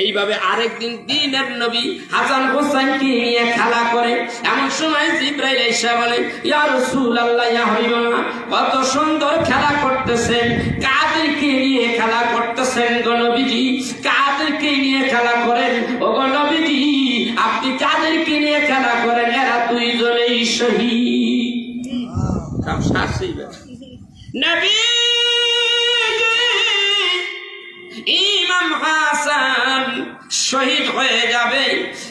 এইভাবে আরেকদিন দিনের নবী হাসান হোসেনকে নিয়ে খেলা করে। এমন সময় জিবরাইল এসে বলে, ইয়া রাসূলুল্লাহ, ইয়া হাবিবাল্লাহ, কত সুন্দর খেলা করতেছেন, কাদেরকে নিয়ে খেলা করতেছেন গো নবীজি? কাদেরকে নিয়ে খেলা করেন ও গো নবীজি? আপনি কাদেরকে নিয়ে খেলা করেন? এরা দুইজনেই শহীদ। নবী ইমাম হাসান শহীদ হয়ে যাবে।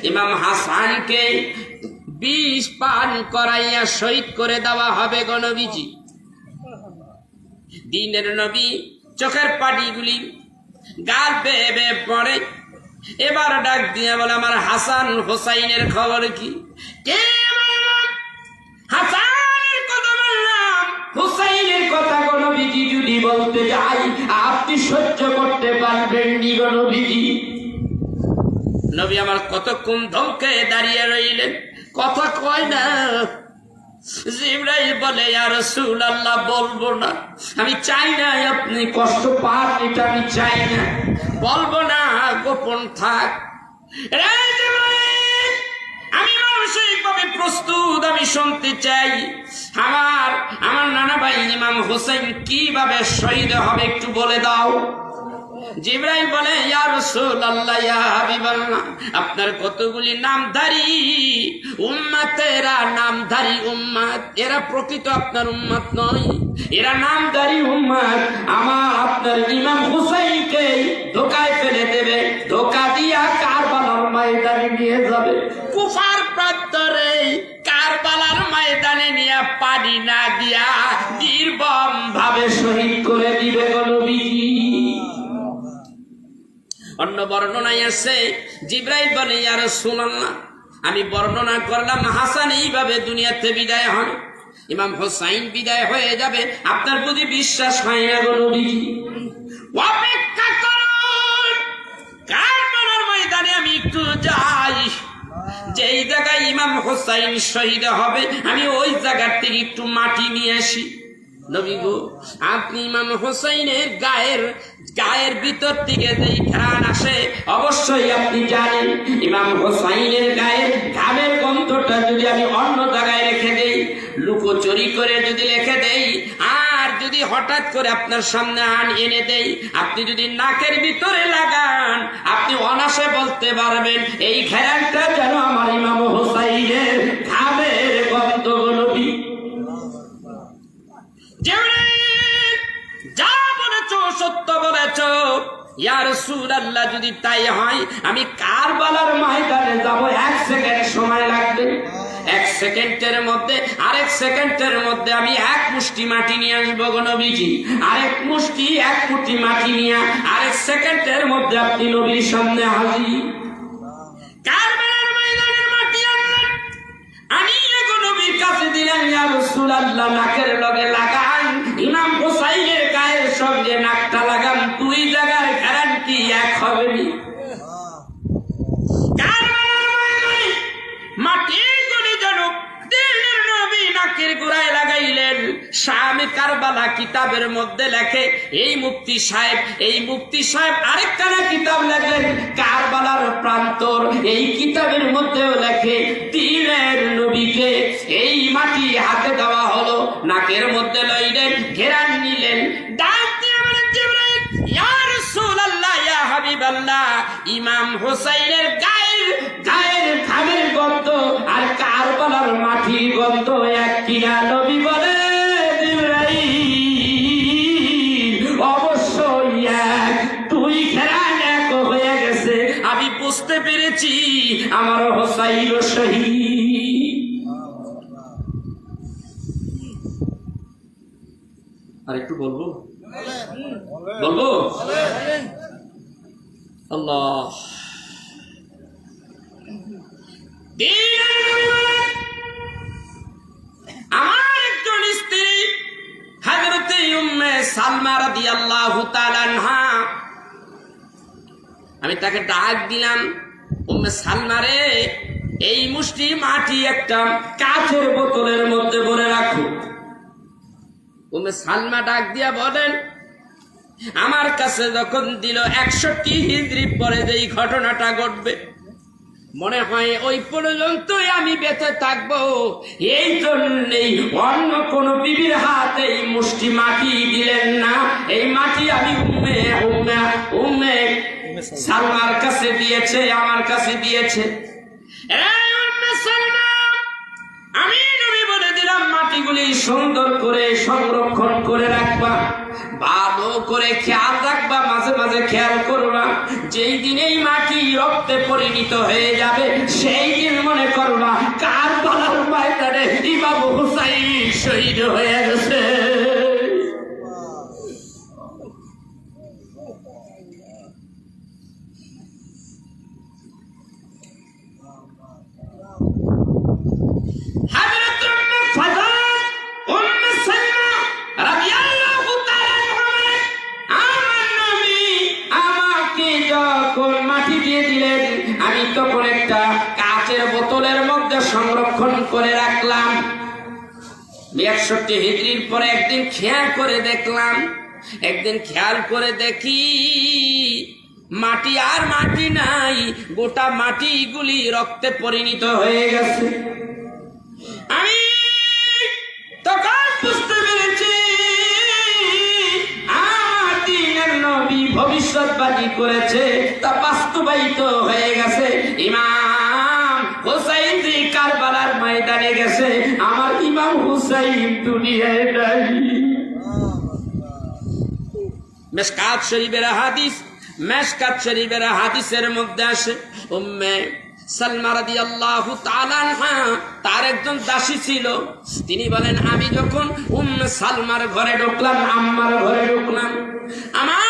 ইমাম হাসানকে বিষ পান করাইয়া শহীদ করে দেওয়া হবে গো নবীজি। দিনের নবী চোখের পানিগুলি গাল বেয়ে বেয়ে পড়ে। এবার ডাক দিয়ে বলে, আমার হাসান হোসাইনের খবর কি? কে বললাম? হাসানের কথা বললাম, হোসাইনের কথা গো নবীজি যদি বলতে যাই আপনি সহ্য করতে পারবেন নি গো নবীজি। নবী আমার কতক্ষণ ধমকে দাঁড়িয়ে রইলেন, কথা কয় না। জিবরাইল বলে, ইয়া রাসূলুল্লাহ, বলবো না, আমি চাই না আপনি কষ্ট পান, এটা আমি চাই না, বলবো না, গোপন থাক। আমি মানসিকভাবে প্রস্তুত, আমি শুনতে চাই আমার নানা ভাই ইমাম হোসেন কিভাবে শহীদ হবে একটু বলে দাও। জিবরাইল বলে, ইয়া রাসূলুল্লাহ, ইয়া হাবিবাল্লাহ, আপনার কতগুলি নামধারী উম্মত, এরা নামধারী উম্মত, এরা প্রকৃত আপনার উম্মত নয়, এরা নামধারী উম্মত। আপনার ইমাম হুসাইনকে ধোকায় ফেলে দেবে, ধোকা দিয়া কারবালার ময়দানে নিয়ে যাবে, কুফার প্রান্তরে কারবালার ময়দানে নিয়ে পানি না দিয়া নির্মম ভাবে শহীদ করে দিবে গো নবীজি। অন্য বর্ণনায় আছে, জিবরাইল বলে, ইয়া রাসূলুল্লাহ, আমি বর্ণনা করলাম হাসান এইভাবে দুনিয়াতে বিদায় হন, ইমাম হোসাইন বিদায় হয়ে যাবে, আপনার বুঝি বিশ্বাস হয় না গো নবীজি? অপেক্ষা করুন, কারবালার ময়দানে আমি একটু যাই, যেই জায়গায় ইমাম হোসাইন শহীদ হবে আমি ওই জায়গার থেকে একটু মাটি নিয়ে আসি। নবী গো, আপনি ইমাম হোসাইনের গায়ের ভিতর থেকে যেই ঘ্রাণ আসে অবশ্যই আপনি জানেন। ইমাম হোসাইনের গায়ের ঘামের গন্ধটা যদি আমি অন্য জায়গায় রেখে দেই, লুকোচুরি করে যদি রেখে দেই, আর যদি হঠাৎ করে আপনার সামনে এনে দেই, আপনি যদি নাকের ভিতরে লাগান, আপনি অনায়াসে বলতে পারবেন এই ঘ্রাণটা যেন আমার ইমাম হোসাইনের ঘামের গন্ধ। নবী যা বলেছ সত্য বলেছ, ইয়া রাসূলুল্লাহ, যদি তাই হয় আমি কারবালার ময়দানে যাব, 1 সেকেন্ড সময় লাগবে, 1 সেকেন্ডের মধ্যে আরেক সেকেন্ডের মধ্যে আমি 1 মুষ্টি মাটি নিয়ে আসবো গো নবীজি। এক মুষ্টি মাটি নিয়ে 1 সেকেন্ডের মধ্যে আপনি নবীর সামনে হাজির। কারবালার ময়দানের মাটি আনলেন, আমি গো নবীর কাছে দিলেন, ইয়া রাসূলুল্লাহ, নাকের লগে লাগান, ইমাম হোসাইনের গায়ের সঙ্গে নাকটা লাগান, 2 জায়গার ঘ্রাণ কি এক হবে? মাটি গুলি যেন দিনের নবী নাকের গোড়ায় লাগাইলেন। শামে কারবালা কিতাবের মধ্যে লেখে, এই মুফতি সাহেব আরেকখানা কিতাব লেখলেন কারবালার প্রান্তর, এই কিতাবের মধ্যেও লেখে দিনের নবীকে এই মাটি হাতে দেওয়া হলো, নাকের মধ্যে লইলেন, ঘেরান নিলেন, ডাক দিয়ে বলেন, জিবরাইল, ইয়া রাসূলুল্লাহ, ইয়া হাবিবাল্লাহ, ইমাম হোসাইনের গায়ের ঘামের গন্ধ আর কারবালার মাটির গন্ধ এক কিনা? নবী বলে, জিবরাইল, অবশ্যই এক, 2 ঘেরান এক হয়ে গেছে, আমি বুঝতে পেরেছি আমার হোসাইন শহীদ। আর একটু বলবো আল্লাহ। আমার একজন স্ত্রী হযরতে উম্মে সালমা রাদিয়াল্লাহু তাআলা আনহা, আমি তাকে ডাক দিলাম, উম্মে সালমা রে, এই মুষ্টি মাটি একটা কাচের বোতলের মধ্যে ভরে রাখো। উম্মে সালমা ডাক দিয়া বলেন, আমার কাছে যখন দিল 61 হিজরি পরে যেই ঘটনাটা ঘটবে, মনে হয় ওই পর্যন্তই আমি বেঁচে থাকবো। এই জন্যই অন্য কোন বিবির হাতে এই মুষ্টি মাটি দিলেন না। এই মাটি আমি উম্মে সালমার কাছে দিয়েছে, আমার কাছে দিয়েছে। এই উম্মে সালমা, আমি নবী বলে দিলাম মাটিগুলি সুন্দর করে সংরক্ষণ করে রাখবা, ভালো করে খেয়াল রাখবা, মাঝে মাঝে খেয়াল করবা। যেই দিন এই মাটি রক্তে পরিণত হয়ে যাবে, সেই দিন মনে করবা কারবালার ময়দানে ইমাম হুসাইন শহীদ হয়ে গেছে। তখন একটা কাচের বোতলের মধ্যে সংরক্ষণ করে রাখলাম। 61 হিজরির পরে একদিন খেয়াল করে দেখি মাটি আর মাটি নাই, গোটা মাটিগুলি রক্তে পরিণত হয়ে গেছে। আমি তখন বুঝতে পেরেছি আমার দিনের নবী ভবিষ্যৎবাণী করেছে, তা বাস্তবায়িত হয়ে গেছে। ইমাম হুসাইন কারবালার ময়দানে গেছে, আমার ইমাম হুসাইন দুনিয়ায় নাই। মেশকাত শরীফের হাদিসের মধ্যে আসে, উম্মে সালমা রাদিয়াল্লাহু তাআলা আনহা, তার একজন দাসী ছিল। তিনি বলেন, আমি যখন উম্মে সালমার ঘরে ঢুকলাম, আম্মার ঘরে ঢুকলাম, আমার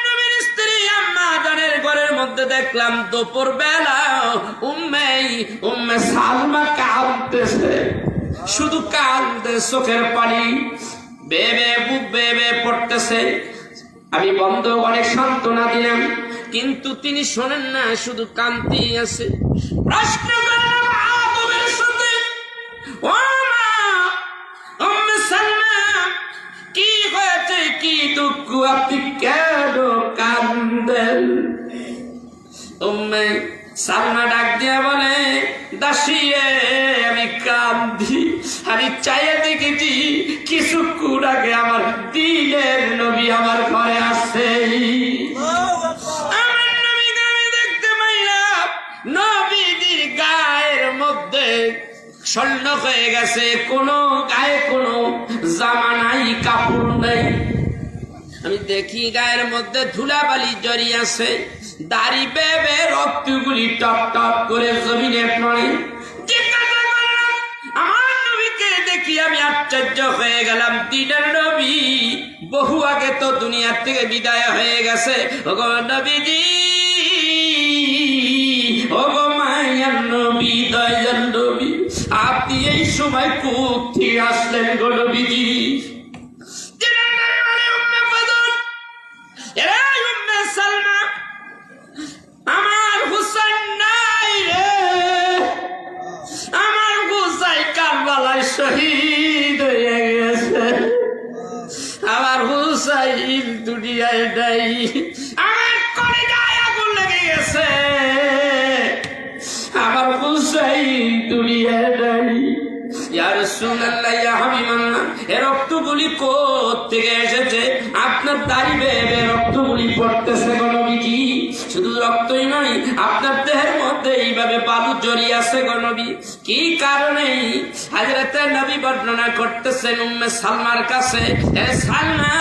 নবীর স্ত্রী আম্মা জানের ঘরের মধ্যে দেখলাম দুপুর বেলা উম্মে সালমা কাঁদতেছে, শুধু কাঁদতে, চোখের পানি বুক বেয়ে পড়তেছে। আমি বন্ধ অনেক সান্ত্বনা দিলাম, কিন্তু তিনি শোনেন না, শুধু কাঁদতেই আছে। প্রশ্ন করলাম আদবের সাথে, ও মা উম্মে সালমা, কি হয়েছে, কি দুঃখ, আপনি কেন কাঁদেন? উম্মে সালমা ডাক দিয়ে বলে, দাসী, আমি কাঁদি, আমি চাইয়ে দেখেছি কিছুক্ষণ আগে আমার দিনের নবী আমার ঘরে আসছে। আমার নবীকে আমি দেখতে পাইলাম নবীর গায়ের মধ্যে স্বর্ণ হয়ে গেছে, কোনো গায়ে কোনো জামা নাই, কাপড় নেই। আমি দেখি গায়ের মধ্যে ধুলাবালি জড়িয়ে আছে, দাড়ি বেবে রক্তগুলি টপ টপ করে জমিনে পড়ে। আমার নবীকে দেখি আমি আশ্চর্য হয়ে গেলাম। দিনের নবী বহু আগে তো দুনিয়ার থেকে বিদায় হয়ে গেছে। ওগো নবীজি, ওগো মায়ার নবী, দয়ার নবী, আপনি এই সময় কোথায় আসলেন গো নবীজি? আমার হুসাইন নাই রে, আমার হুসাইন কারবালায় শহীদ হয়ে গেছে, আমার হুসাইন দুনিয়ায় নাই। আমার কলিজায় আগুন লেগে গেছে, আমার হুসাইন দুনিয়ায় নাই। ইয়া রাসূলুল্লাহ, ইয়া হাবিবাল্লাহ, এ রক্তগুলি কোত্থেকে এসেছে? আপনার দাড়ি বেয়ে রক্তগুলি পড়তেছে গো নবীজি। শুধু রক্তই নয়, আপনার দেহের মধ্যে এইভাবে বালু জড়িয়ে আছে গো নবী। কি কারণে? হযরতে নবী বর্ণনা করতেছেন উম্মে সালমার কাছে, এ সালমা,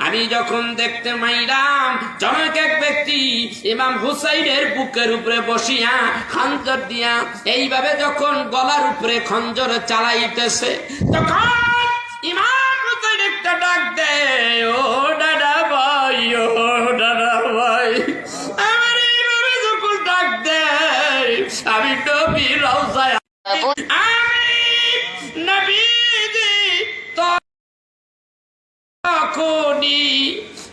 আমি যখন দেখতে মাইলাম জনক এক ব্যক্তি ইমাম হুসাইনের বুকের উপরে বসিয়া খঞ্জর দিয়া এইভাবে যখন গলার উপরে খঞ্জর চালাইতেছে, তখন ইমাম হুসাইন একটা ডাক দেয়, ও দাদা ভাই, ও দাদা ভাই। আমার এইভাবে যখন ডাক দেয়, আমি নবী রওজায়, আমি নবীজি তখনই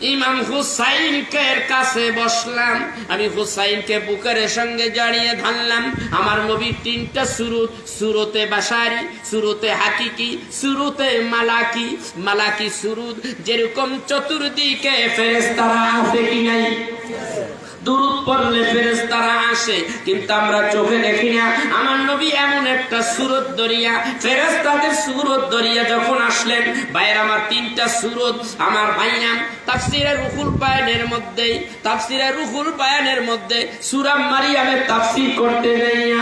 ইমাম হুসাইনকে কাছে বসলাম, আমি হুসাইনকে বুকের সঙ্গে জড়িয়ে ধরলাম। আমার নবীর 3টা সুরত, সুরতে বাসারি, সুরতে হাকিকি, সুরতে মালাকি। মালাকি সুরত যেরকম চতুর্দিকে ফেরেশতারা আছে কি নাই? দুরূদ পড়লে ফেরেশতারা আসে, কিন্তু আমরা চোখে দেখি না। আমার নবী এমন একটা সুরত দরিয়া, ফেরেশতাদের সুরত দরিয়া যখন আসলেন, ভাইয়ের আমার 3টা সুরত আমার ভাইয়াম তাফসিরে রুহুল বায়ানের মধ্যে, তাফসিরে রুহুল বায়ানের মধ্যে সূরা মারিয়ামের তাফসীর করতে যাইয়া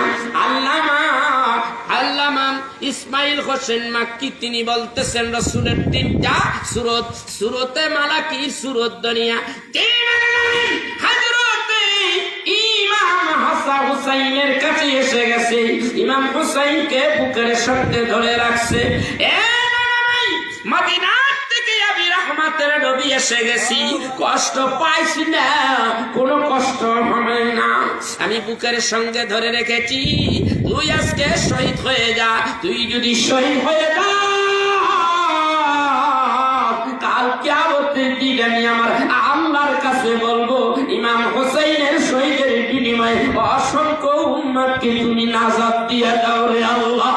আল্লামা ইসমাইল হোসেন মাক্কি তিনি বলতেছেন রাসূলের 3টা সুরত, সুরতে মালাকি, সুরত দরিয়া, ইমাম হাসান হুসাইনের কাছে এসে গেছে। ইমাম হুসাইনকে বুকের সঙ্গে ধরে রাখছে। মদিনার থেকে আমি রহমতের নবী এসে গেছি, কষ্ট পাইছি না, কোনো কষ্ট হবে না। আমি বুকের সঙ্গে ধরে রেখেছি, তুই আজকে শহীদ হয়ে যা। তুই যদি শহীদ হয়ে যা, কাল কিয়ামতের দিন আমি আমার আল্লাহর কাছে বলবো, ইমাম হুসাইনের শহীদের বিনিময়ে অসংখ্য উম্মতকে তুমি নাজাত দিয়ে দাও রে আল্লাহ।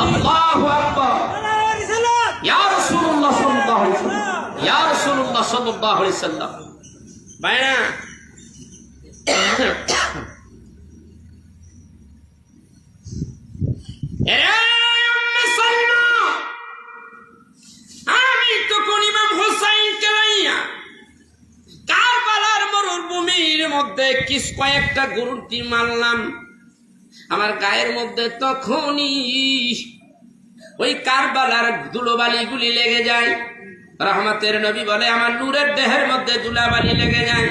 আল্লাহু আকবার। ইয়া রাসূলুল্লাহ সাল্লাল্লাহু আলাইহি ওয়াসাল্লাম, ইয়া রাসূলুল্লাহ সাল্লাল্লাহু আলাইহি ওয়াসাল্লাম। ভাইরা, আমি তখন ইমাম হুসাইনকে লইয়া কারবালার মরুভূমির মধ্যে কয়েকটা গুরুটি মারলাম। আমার গায়ের মধ্যে তখনই ওই কারবালার ধুলোবালি গুলি লেগে যায়। রহমতের নবী বলে আমার নূরের দেহের মধ্যে ধুলাবালি লেগে যায়,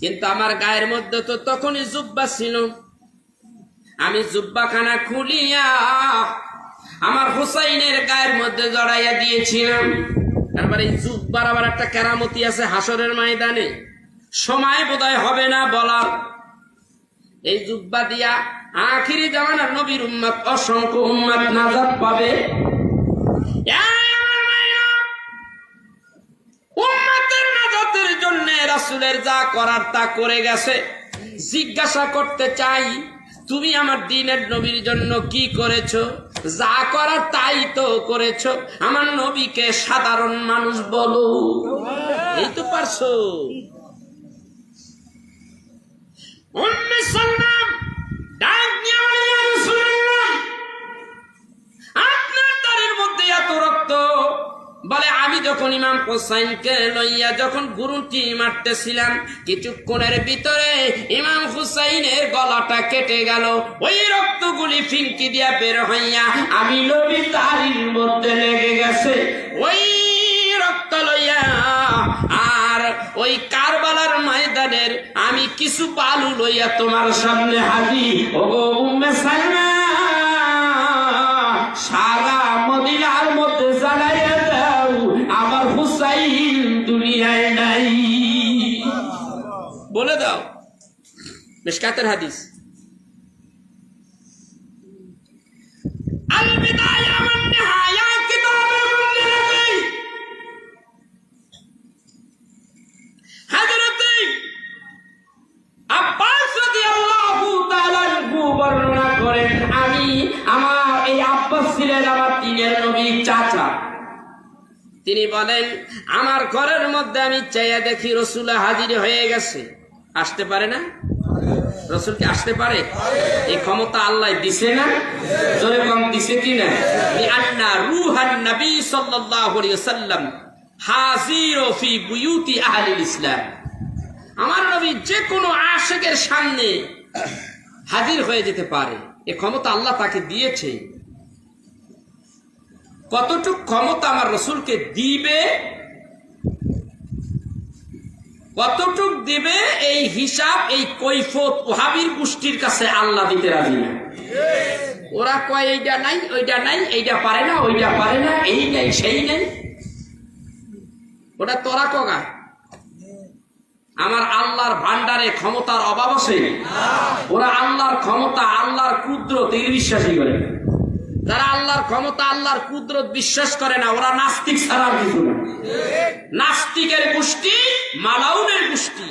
কিন্তু আমার গায়ের মধ্যে তো তখনই জুব্বা ছিল। আমি জুব্বাখানা খুলিয়া আমার হুসাইনের গায়ের মধ্যে জড়াইয়া দিয়েছিলাম। তারপরে এই জুব্বার আবার একটা কেরামতি আছে হাসরের ময়দানে, সময় বোধহয় হবে না বলার। এই জুব্বা দিয়া আখিরি জামানার নবীর উম্মত, অসংখ্য উম্মত নাজাত পাবে। উম্মতের নাজাতের জন্য রাসূলের যা করার তা করে গেছে। জিজ্ঞাসা করতে চাই, তুমি আমার দ্বীনের নবীর জন্য কি করেছো? যা করার তাই তো করেছো। আমার নবীকে সাধারণ মানুষ বলো, এই তো পারছো। উম্মে সালমা ডাক দিয়া বলে, ইয়া রাসূলুল্লাহ, আপনার দাড়ির মধ্যে এত রক্ত। বলে আমি যখন ইমাম হুসাইনকে লইয়া যখন গুরুটি মারতেছিলাম, কিছুক্ষণের ভিতরে ইমাম হুসাইনের গলাটা কেটে গেল। ওই রক্তগুলি ফিনকি দিয়া বের হইয়া আমি নবীর দাড়ির মধ্যে লেগে গেছে। ওই রক্ত লইয়া আর ওই কারবালার ময়দানের আমি কিছু বালু লইয়া তোমার সামনে হাজির। ওগো উম্মে সালমা, সারা মদিনার মধ্যে জ্বালাইয়া দাও, আমার হুসাইন দুনিয়ায় নাই। বলে দাও, মিশকাতের হাদিস। আল বিদায়া ওয়ান নিহায়া কিতাবুল মুন্নিরাতি, হযরত আব্বাস রাদিয়াল্লাহু তাআলা আনহু বর্ণনা করেন, আমি আমার এই আব্বাস ছিলেন আমার দ্বীনের নবীর চাচা। তিনি বলেন আমার ঘরের মধ্যে আমি চাইয়া দেখি রাসূল হাজির হয়ে গেছে। আসতে পারে না? রাসূল কি আসতে পারে? এই ক্ষমতা আল্লাহ দিছে না? জোরে কম দিছে কি না? লিআন্না রূহান নবী সাল্লাল্লাহু আলাইহি ওয়াসাল্লাম হাজির ফি বুয়ুতি আহলিল ইসলাম। আমার নবী যে কোনো আশিকের সামনে হাজির হয়ে যেতে পারে, এই ক্ষমতা আল্লাহ তাকে দিয়েছে। কতটুক ক্ষমতা আমার রাসূলকে দিবে, কতটুক দিবে, এই হিসাব, এই কৈফত ওহাবির গোষ্ঠীর কাছে আল্লাহ দিতে রাজি না। ওরা কয় এইটা নাই, ওইটা নাই, এইটা পারে না, ওইটা পারে না, এই নাই সেই নাই। ওটা তোরা কগা, আমার আল্লাহর ভান্ডারে ক্ষমতার অভাব আছে? ওরা আল্লাহর ক্ষমতা, আল্লাহর কুদরত এর বিশ্বাসই করে না। যারা আল্লাহর ক্ষমতা, আল্লাহর কুদরত বিশ্বাস করে না, ওরা নাস্তিক ছাড়া আর কিছু না। নাস্তিকের গোষ্ঠী, মালাউনের গোষ্ঠী।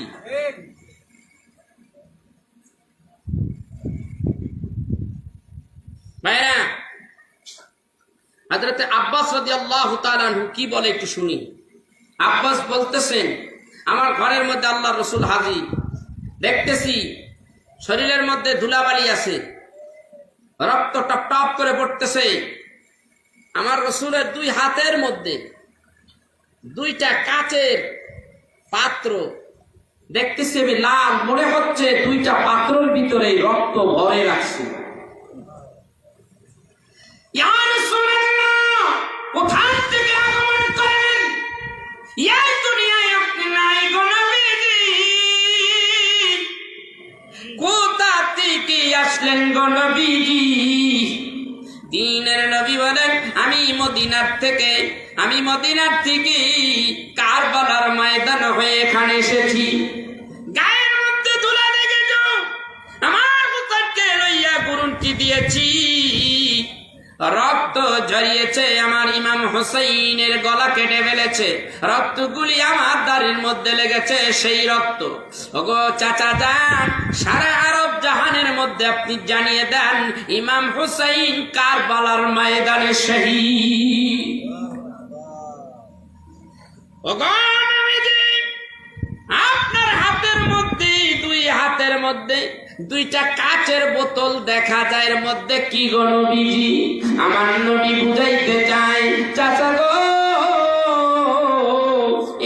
ভাইরা, হযরত আব্বাস রাদিয়াল্লাহু তাআলা আনহু কি বলে একটু শুনি। আব্বাস বলতেছেন, আমার ঘরের মধ্যে আল্লাহর রাসূল হাজির, দেখতেছি শরীরের মধ্যে ধুলাবালি আছে, রক্ত টপ টপ করে পড়তেছে। আমার রাসূলের দুই হাতের মধ্যে দুইটা কাচের পাত্র দেখতেছি আমি, লাল মনে হচ্ছে দুইটা পাত্রের ভিতরে রক্ত ভরে রাখছে। ইয়া রাসূলুল্লাহ, কোথায় থেকে আগমন করেন? এই দুনিয়ায় আপনি নাই গো নবীজি, কোথা থেকে আসলেন গো নবীজি? দ্বীনের নবী বলেন, আমি মদিনার থেকে কারবালার ময়দান হয়ে এখানে এসেছি। গায়ের মধ্যে ধুলা লেগেছ, আমার মুখকে লইয়া গুরুনটি দিয়েছি, রক্ত ঝরিয়েছে, আমার ইমাম হোসেইনের গলা কেটে ফেলেছে, রক্তগুলি আমার দাড়ির মধ্যে লেগেছে, সেই রক্ত। ওগো চাচা যান, সারা আরব জাহানের মধ্যে আপনি জানিয়ে দেন, ইমাম হোসেইন কারবালার ময়দানে শহীদ। ওগো নবীজি, আপনার হাতের মধ্যে, দুই হাতের মধ্যে দুইটা কাচের বোতল দেখা যায়, এর মধ্যে কি গো নবীজি? আমার নবী বুঝাইতে চায়, চাচা গো,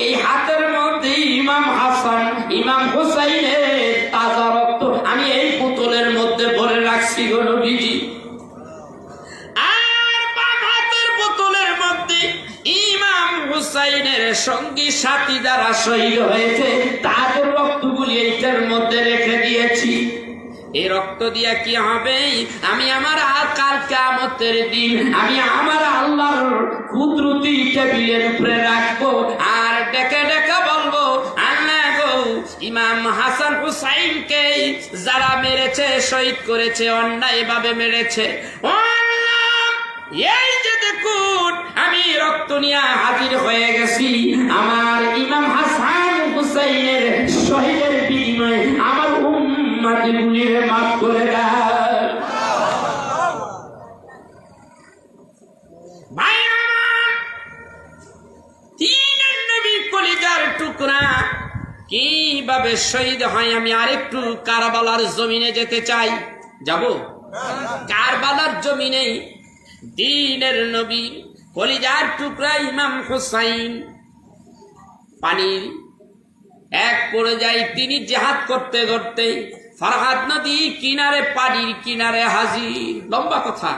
এই হাতের মধ্যে ইমাম হাসান, ইমাম হুসাইনের তাজা রক্ত আমি এই বোতলের মধ্যে ভরে রাখছি গো নবীজি। আর বাম হাতের বোতলের মধ্যে ইমাম হুসাইনের সঙ্গী সাথী যারা শহীদ হয়েছে তাদের রক্তগুলি এইটার মধ্যে রেখে দিয়েছি। এই রক্ত দিয়া কি হবে? আমি আমার কাল কিয়ামতের দিন আমি আমার আল্লাহর কুদরতি টেবিলের উপরে রাখবো, আর ডেকে ডেকে বলবো, আল্লাহ গো, ইমাম হাসান হুসাইনকে যারা মেরেছে, শহীদ করেছে, অন্যায় ভাবে মেরেছে, ও আল্লাহ, এই যে দেখুন আমি রক্ত নিয়ে হাজির হয়ে গেছি, আমার ইমাম হাসান হুসাইনের শহীদের বিনিময়ে আমার উম্মতগুলিকে মাফ করে দাও। ভাই আমার, তিনের নবীর কলিজার টুকরা কিভাবে শহীদ হয়, আমি আরেকটু কারবালার জমিনে যেতে চাই। যাব? কারবালার জমিনে দ্বীনের নবী কলিজার টুকরা ইমাম হুসাইন পানির এক পড়ে যায়। তিনি জিহাদ করতে করতে ফরহাদ নদী কিনারে, পানির কিনারে হাজির। লম্বা কথা,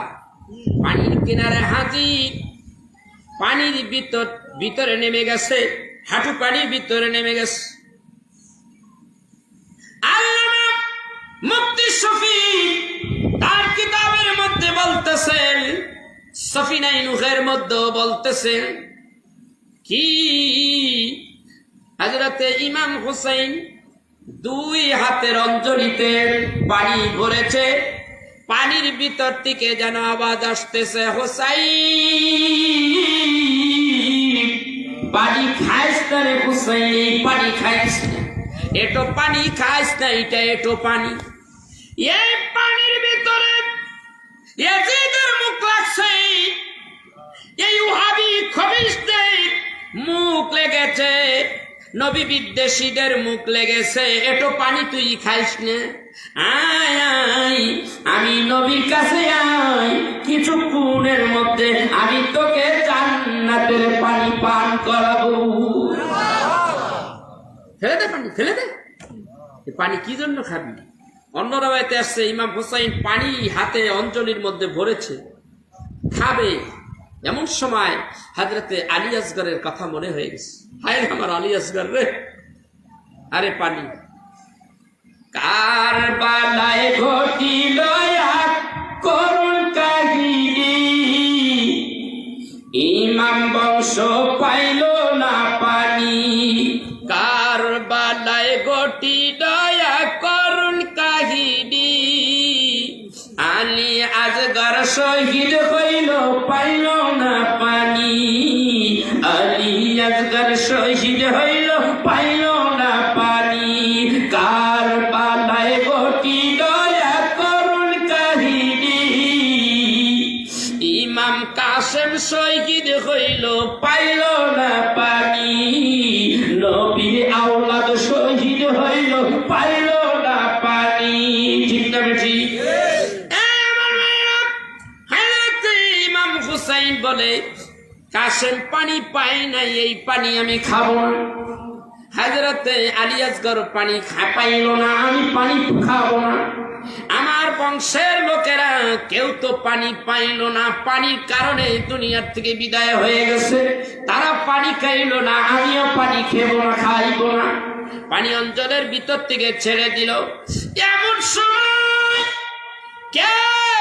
পানির কিনারে হাজির, পানির ভিতরে নেমে গেছে, হাঁটু পানির ভিতরে নেমে গেছে। আল্লামা মুফতি শফি তার কিতাবের মধ্যে বলতেছেন, সফিনায়ে নূহের মধ্যে বলতেছেন কি, হযরতে ইমাম হুসাইন দুই হাতের অঞ্জলিতে পানি ভরেছে, পানির ভিতর থেকে যেন আওয়াজ আসতেছে, হুসাইন পানি খাইস না রে হুসাইন, পানি খাইস না, এটো পানি খাইস না, এটা এটো পানি। এই পানির ভিতরে ইয়াজিদের মুখ লাগছে, এই ওহাবি খবিশদের মুখ লেগেছে, নবী বিদ্বেষীদের মুখ লেগেছে, এটো পানি তুই খাইস না, আয় আয় আমি নবীর কাছে আয়, কিছুক্ষণের মধ্যে আমি তোকে জান্নাতের পানি পান করাবো। ফেলে দে পানি, ফেলে দে। পানি কি জন্য খাবি? অন্য রাওয়ায়াতে আসছে ইমাম হুসাইন পানি হাতে অঞ্জলির মধ্যে ভরেছে, খাবে। এমন সময় হযরতে আলী আসগরের কথা মনে হয়ে গেছে, হায় আমার আলী আসগর রে, আরে পানি। কারবালায় ঘটিল এক করুণ কাহিনী, ইমাম বংশ পাইল না পানি। কারবালায় শহীদ হইল পাইল না পানি, আলী আসগর শহীদ হইল পাইল না পানি, কারবালায় ঘটিল এক করুণ কাহিনী। ইমাম কাসেম শহীদ হইল পাইল না পানি, নবীর আওলাদ শহীদ হইল পাইল না পানি। ঠিক না ঠিক? ইমাম হুসাইন বলে কাসেম পানি পাই নাই, এই পানি আমি খাবো না। হযরতে আলী আসগর পানি পাইল না, আমি পানি খাবো না। আমার বংশের লোকেরা কেউ তো পানি পাইল না, পানির কারণে দুনিয়ার থেকে বিদায় হয়ে গেছে, তারা পানি খাইল না, আমিও পানি খেব না, খাইব না। পানি অঞ্চলের ভিতর থেকে ছেড়ে দিল। এমন সময় কে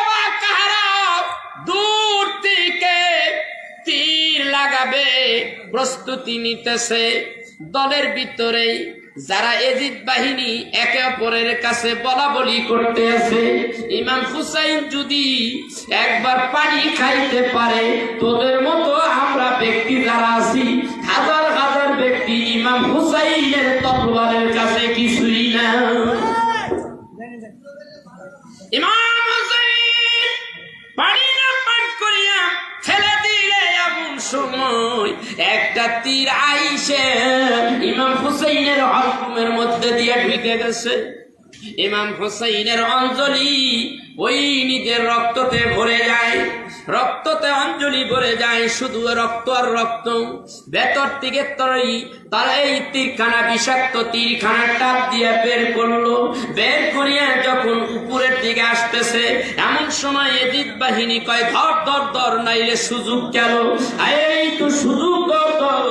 বা কাহারা দূর থেকে তীর লাগাবে প্রস্তুতি নিতেছে। দলের ভিতরে যারা এজিদ বাহিনী একে অপরের কাছে বলা বলি করতে আছে, ইমাম হুসাইন যদি একবার পানি খাইতে পারে, তোদের মতো আমরা ব্যক্তি যারা আছি হাজার হাজার ব্যক্তি ইমাম হুসাইনের তলোয়ারের কাছে কিছুই না। ইমাম হুসাইন পানি না পান করিয়া ফেলে দিলে এমন সময় একটা তীর আইসে ইমাম হুসাইনের হলকুমের মধ্যে দিয়ে ঢুকে গেছে। ইমাম হুসাইনের অঞ্জলি ওই নিজের রক্ততে ভরে যায়, রক্ততে অঞ্জলি ভরে যায়, শুধু রক্ত আর রক্ত। ভেতর থেকে তারা এই তীরখানা, বিষাক্ত তীরখানা টাপ দিয়ে বের করলো। বের করিয়া যখন উপরের দিকে আসতেছে, এমন সময় এজিদ বাহিনী কয় ধর ধর ধর, নাইলে সুযোগ গেল। এই তো সুযোগ, ধর ধর।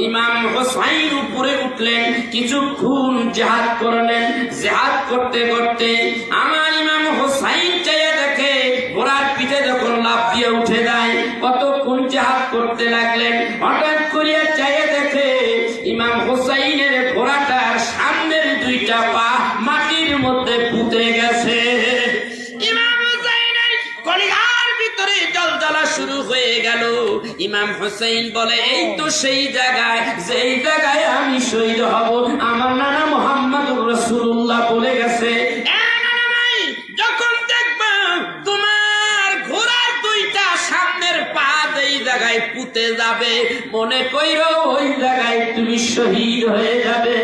ইমাম হুসাইন উপরে উঠলেন, কিছুক্ষণ জিহাদ করলেন। জিহাদ করতে করতে আমার ইমাম হুসাইন চাইয়া দেখে ঘোড়ার পিঠে যখন লাফ দিয়ে উঠে যায়, কতক্ষণ জিহাদ করতে লাগলেন। হঠাৎ করিয়া চাইয়া দেখে ইমাম হুসাইনের ঘোড়াটার সামনের দুইটা পা মাটির মধ্যে পুঁতে গেছে। ইমাম হুসাইনের কলিজার ভিতরে জ্বলা শুরু হয়ে গেল। ইমাম হুসাইন বলে এই তো সেই জায়গায়, যেই জায়গায় আমি শহীদ হব। আমার নানা মুহাম্মদুর রাসূলুল্লাহ বলে গেছে, যখন দেখবা তোমার ঘোড়ার দুইটা সামনের পা এই জায়গায় পুঁতে যাবে, মনে কইরো ওই জায়গায় তুমি শহীদ হয়ে যাবে।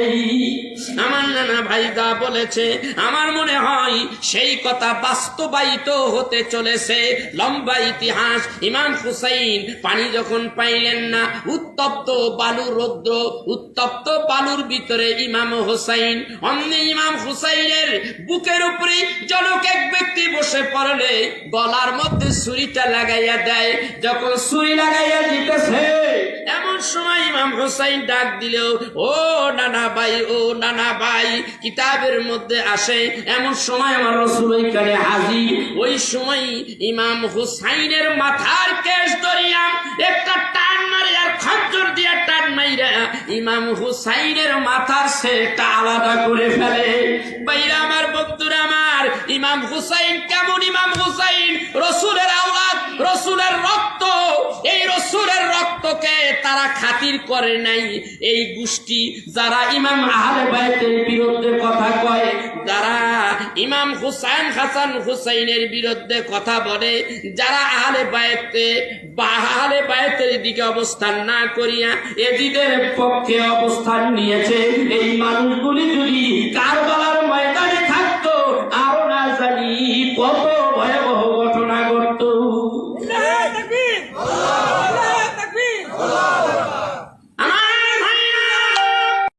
আমার নানা ভাই যা বলেছে, আমার মনে হয় সেই কথা বাস্তবায়িত হতে চলেছে। লম্বা ইতিহাস। ইমাম হুসাইন পানি যখন পাইলেন না, উত্তপ্ত বালু, রৌদ্র উত্তপ্ত বালুর ভিতরে ইমাম হুসাইন, অমনি ইমাম হুসাইনের বুকের উপরে জনক এক ব্যক্তি বসে পড়লে গলার মধ্যে ছুরিটা লাগাইয়া দেয়। যখন ছুরি লাগাইয়া দিতেছে, এমন সময় ইমাম হুসাইন ডাক দিল, ও নানা ভাই, ও নানা ভাই। কিতাবের মধ্যে আসে এমন সময় আমার রাসূল ওইখানে হাজির। ওই সময় ইমাম হুসাইনের মাথার কেশ ধরিয়া একটা টান মারে, আর খঞ্জর দিয়া টান মাইরা ইমাম হুসাইনের মাথার সেটা আলাদা করে ফেলে। ভাইরা আমার, বন্ধুরা আমার, ইমাম হুসাইন কেমন? ইমাম হুসাইন রাসূলের আওলাদ, রাসূলের রক্ত। এই রাসূলের রক্তকে তারা খাতির করে নাই। এই গোষ্ঠী যারা ইমাম আহলে বাইতের বিরুদ্ধে কথা কয়, যারা ইমাম হুসাইন, হাসান হুসাইনের বিরুদ্ধে কথা বলে, যারা আহলে বাইতে বা আহলে বাইতের দিকে অবস্থান না করিয়া এজিদের পক্ষে অবস্থান নিয়েছে, এই মানুষগুলি যদি কারবালার ময়দানে থাকতো, আরো না জানি কত